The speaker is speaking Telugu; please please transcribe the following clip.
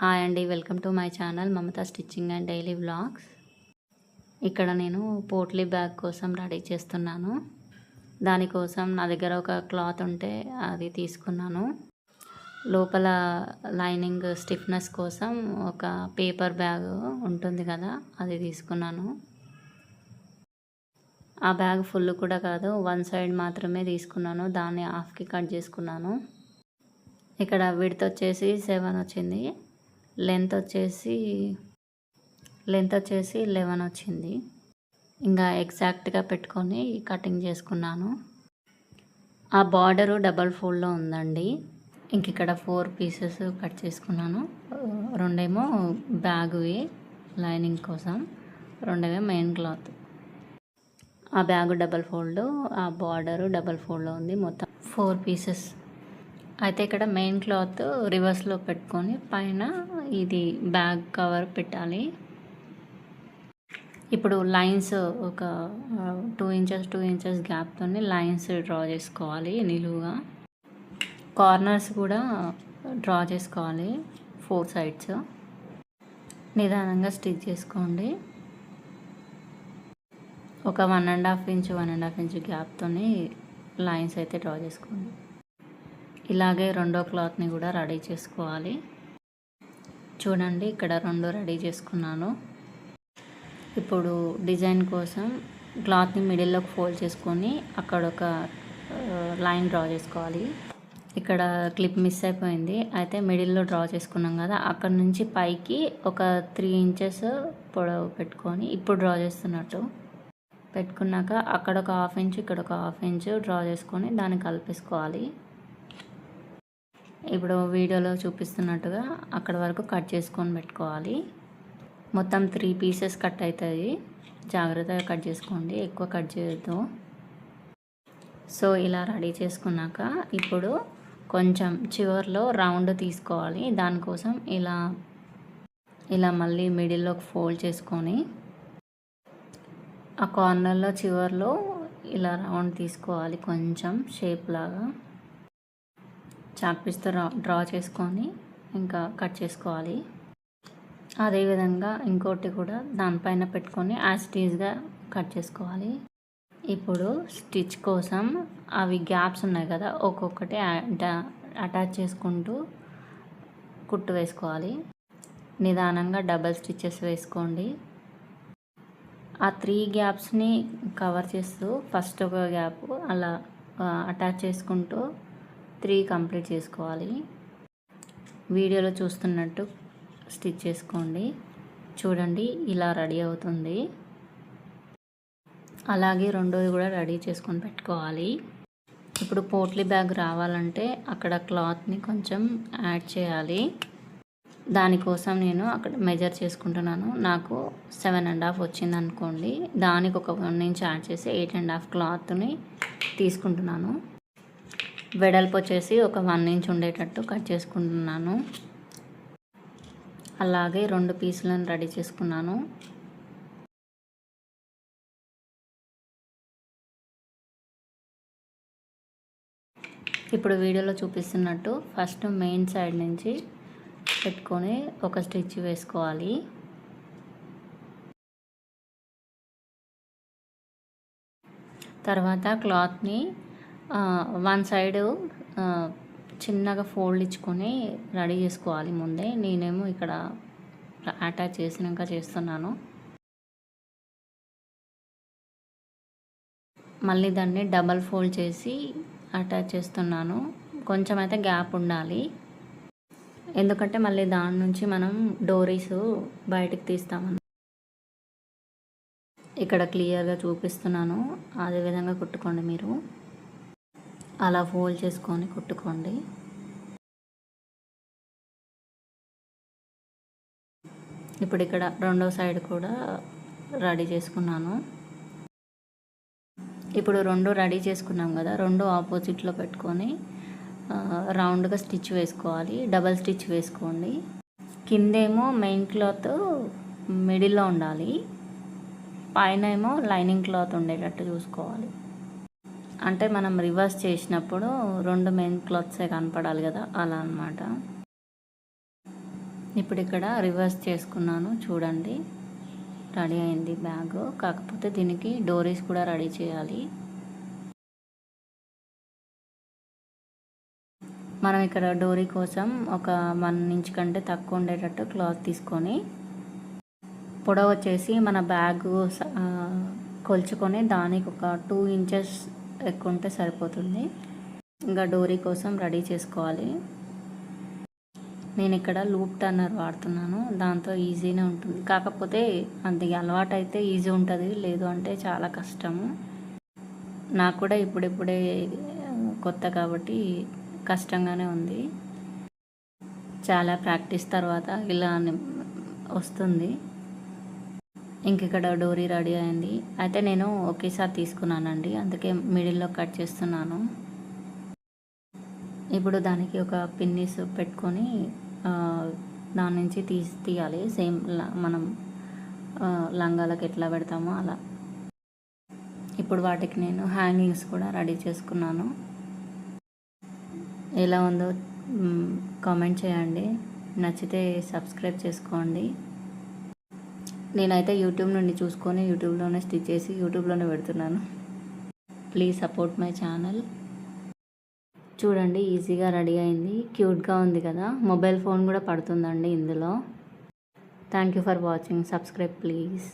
హాయ్ అండి, welcome to my channel Mamata stitching and daily vlogs. ఇక్కడ నేను పోట్లీ బ్యాగ్ కోసం రెడీ చేస్తున్నాను. దానికోసం నా దగ్గర ఒక క్లాత్ ఉంటే అది తీసుకున్నాను. లోపల లైనింగ్ స్టిఫ్నెస్ కోసం ఒక పేపర్ బ్యాగ్ ఉంటుంది కదా, అది తీసుకున్నాను. ఆ బ్యాగ్ ఫుల్ కూడా కాదు, వన్ సైడ్ మాత్రమే తీసుకున్నాను. దాన్ని హాఫ్కి కట్ చేసుకున్నాను. ఇక్కడ విడ్త్ వచ్చేసి 7 వచ్చింది, లెంత్ వచ్చేసి 11 వచ్చింది. ఇంకా ఎగ్జాక్ట్గా పెట్టుకొని కటింగ్ చేసుకున్నాను. ఆ బార్డరు డబల్ ఫోల్డ్లో ఉందండి. ఇంక ఇక్కడ 4 పీసెస్ కట్ చేసుకున్నాను. 2 బ్యాగువి లైనింగ్ కోసం, 2 మెయిన్ క్లాత్. ఆ బ్యాగు డబల్ ఫోల్డ్, ఆ బార్డరు డబల్ ఫోల్డ్లో ఉంది. మొత్తం 4 పీసెస్. అయితే ఇక్కడ మెయిన్ క్లాత్ రివర్స్లో పెట్టుకొని పైన ఇది బ్యాగ్ కవర్ పెట్టాలి. ఇప్పుడు లైన్స్ ఒక 2 ఇంచెస్ గ్యాప్తో లైన్స్ డ్రా చేసుకోవాలి నిలువుగా. కార్నర్స్ కూడా డ్రా చేసుకోవాలి 4 సైడ్స్. నిదానంగా స్టిచ్ చేసుకోండి. ఒక 1.5 ఇంచ్ గ్యాప్తో లైన్స్ అయితే డ్రా చేసుకోండి. ఇలాగే రెండో క్లాత్ని కూడా రెడీ చేసుకోవాలి. చూడండి, ఇక్కడ 2 రెడీ చేసుకున్నాను. ఇప్పుడు డిజైన్ కోసం క్లాత్ని మిడిల్లోకి ఫోల్డ్ చేసుకొని అక్కడ ఒక లైన్ డ్రా చేసుకోవాలి. ఇక్కడ క్లిప్ మిస్ అయిపోయింది. అయితే మిడిల్లో డ్రా చేసుకున్నాం కదా, అక్కడ నుంచి పైకి ఒక 3 ఇంచెస్ పొడవు పెట్టుకొని ఇప్పుడు డ్రా చేస్తున్నట్టు పెట్టుకున్నాక అక్కడ ఒక 1/2 ఇంచ్, ఇక్కడ ఒక 1/2 ఇంచ్ డ్రా చేసుకొని దాన్ని కలిపేసుకోవాలి. ఇప్పుడు వీడియోలో చూపిస్తున్నట్టుగా అక్కడ వరకు కట్ చేసుకొని పెట్టుకోవాలి. మొత్తం 3 పీసెస్ కట్ అవుతుంది. జాగ్రత్తగా కట్ చేసుకోండి, ఎక్కువ కట్ చేయొద్దు. సో ఇలా రెడీ చేసుకున్నాక ఇప్పుడు కొంచెం చివర్లో రౌండ్ తీసుకోవాలి. దానికోసం ఇలా మళ్ళీ మిడిల్లోకి ఫోల్డ్ చేసుకొని ఆ కార్నర్లో చివర్లో ఇలా రౌండ్ తీసుకోవాలి. కొంచెం షేప్ లాగా చాక్పీస్తో డ్రా చేసుకొని ఇంకా కట్ చేసుకోవాలి. అదేవిధంగా ఇంకోటి కూడా దానిపైన పెట్టుకొని యాజ్ ఇట్ ఈజ్గా కట్ చేసుకోవాలి. ఇప్పుడు స్టిచ్ కోసం అవి గ్యాప్స్ ఉన్నాయి కదా, ఒక్కొక్కటి అటాచ్ చేసుకుంటూ కుట్టు వేసుకోవాలి. నిదానంగా డబల్ స్టిచెస్ వేసుకోండి. ఆ 3 గ్యాప్స్ని కవర్ చేస్తూ ఫస్ట్ ఒక గ్యాప్ అలా అటాచ్ చేసుకుంటూ 3 కంప్లీట్ చేసుకోవాలి. వీడియోలో చూస్తున్నట్టు స్టిచ్ చేసుకోండి. చూడండి, ఇలా రెడీ అవుతుంది. అలాగే రెండోది కూడా రెడీ చేసుకొని పెట్టుకోవాలి. ఇప్పుడు పోట్లీ బ్యాగ్ రావాలంటే అక్కడ క్లాత్ని కొంచెం యాడ్ చేయాలి. దానికోసం నేను అక్కడ మెజర్ చేసుకుంటున్నాను. నాకు 7.5 వచ్చింది అనుకోండి. దానికి ఒక 1 ఇంచ్ యాడ్ చేసి 8.5 క్లాత్ని తీసుకుంటున్నాను. వెడల్పు వచ్చేసి ఒక 1 ఇంచ్ ఉండేటట్టు కట్ చేసుకుంటున్నాను. అలాగే 2 పీసులను రెడీ చేసుకున్నాను. ఇప్పుడు వీడియోలో చూపిస్తున్నట్టు ఫస్ట్ మెయిన్ సైడ్ నుంచి పెట్టుకొని ఒక స్టిచ్ వేసుకోవాలి. తర్వాత క్లాత్ని 1 సైడ్ చిన్నగా ఫోల్డ్ ఇచ్చుకొని రెడీ చేసుకోవాలి ముందే. నేనేమో ఇక్కడ అటాచ్ చేసినాక చేస్తున్నాను. మళ్ళీ దాన్ని డబల్ ఫోల్డ్ చేసి అటాచ్ చేస్తున్నాను. కొంచెం అయితే గ్యాప్ ఉండాలి, ఎందుకంటే మళ్ళీ దాని నుంచి మనం డోరీస్ బయటికి తీస్తామని. ఇక్కడ క్లియర్గా చూపిస్తున్నాను, అదేవిధంగా కుట్టుకోండి. మీరు అలా ఫోల్డ్ చేసుకొని కుట్టుకోండి. ఇప్పుడు ఇక్కడ రెండో సైడ్ కూడా రెడీ చేసుకున్నాను. ఇప్పుడు 2 రెడీ చేసుకున్నాం కదా, 2 ఆపోజిట్లో పెట్టుకొని రౌండ్గా స్టిచ్ వేసుకోవాలి. డబల్ స్టిచ్ వేసుకోండి. కిందేమో మెయిన్ క్లాత్ మిడిల్లో ఉండాలి, పైన ఏమో లైనింగ్ క్లాత్ ఉండేటట్టు చూసుకోవాలి. అంటే మనం రివర్స్ చేసినప్పుడు 2 మెయిన్ క్లాత్సే కనపడాలి కదా, అలా అన్నమాట. ఇప్పుడు ఇక్కడ రివర్స్ చేసుకున్నాను చూడండి, రెడీ అయింది బ్యాగ్. కాకపోతే దీనికి డోరీస్ కూడా రెడీ చేయాలి. మనం ఇక్కడ డోరీ కోసం ఒక 1 ఇంచ్ కంటే తక్కువ ఉండేటట్టు క్లాత్ తీసుకొని పొడవు వచ్చేసి మన బ్యాగ్ కొలుచుకొని దానికి ఒక 2 ఇంచెస్ ఎక్కువ ఉంటే సరిపోతుంది. ఇంకా డోరీ కోసం రెడీ చేసుకోవాలి. నేను ఇక్కడ లూప్ టర్నర్ వాడుతున్నాను, దాంతో ఈజీనే ఉంటుంది. కాకపోతే అది అలవాటు అయితే ఈజీ ఉంటుంది, లేదు అంటే చాలా కష్టము. నాకు కూడా ఇప్పుడిప్పుడే కొత్త కాబట్టి కష్టంగానే ఉంది. చాలా ప్రాక్టీస్ తర్వాత ఇలా వస్తుంది. ఇంక ఇక్కడ డోరీ రెడీ అయింది. అయితే నేను ఒకేసారి తీసుకున్నానండి, అందుకే మిడిల్లో కట్ చేస్తున్నాను. ఇప్పుడు దానికి ఒక పిన్నిస్ పెట్టుకొని దాని నుంచి తీయాలి. సేమ్ మనం లంగాలకు ఎట్లా పెడతామో అలా. ఇప్పుడు వాటికి నేను హ్యాంగింగ్స్ కూడా రెడీ చేసుకున్నాను. ఎలా ఉందో కామెంట్ చేయండి, నచ్చితే సబ్స్క్రైబ్ చేసుకోండి. నేనైతే యూట్యూబ్ నుండి చూసుకొని యూట్యూబ్లోనే స్టిచ్ చేసి యూట్యూబ్లోనే పెడుతున్నాను. Please support my channel. చూడండి ఈజీగా రెడీ అయింది, క్యూట్గా ఉంది కదా. మొబైల్ ఫోన్ కూడా పడుతుందండి ఇందులో. Thank you for watching. Subscribe please.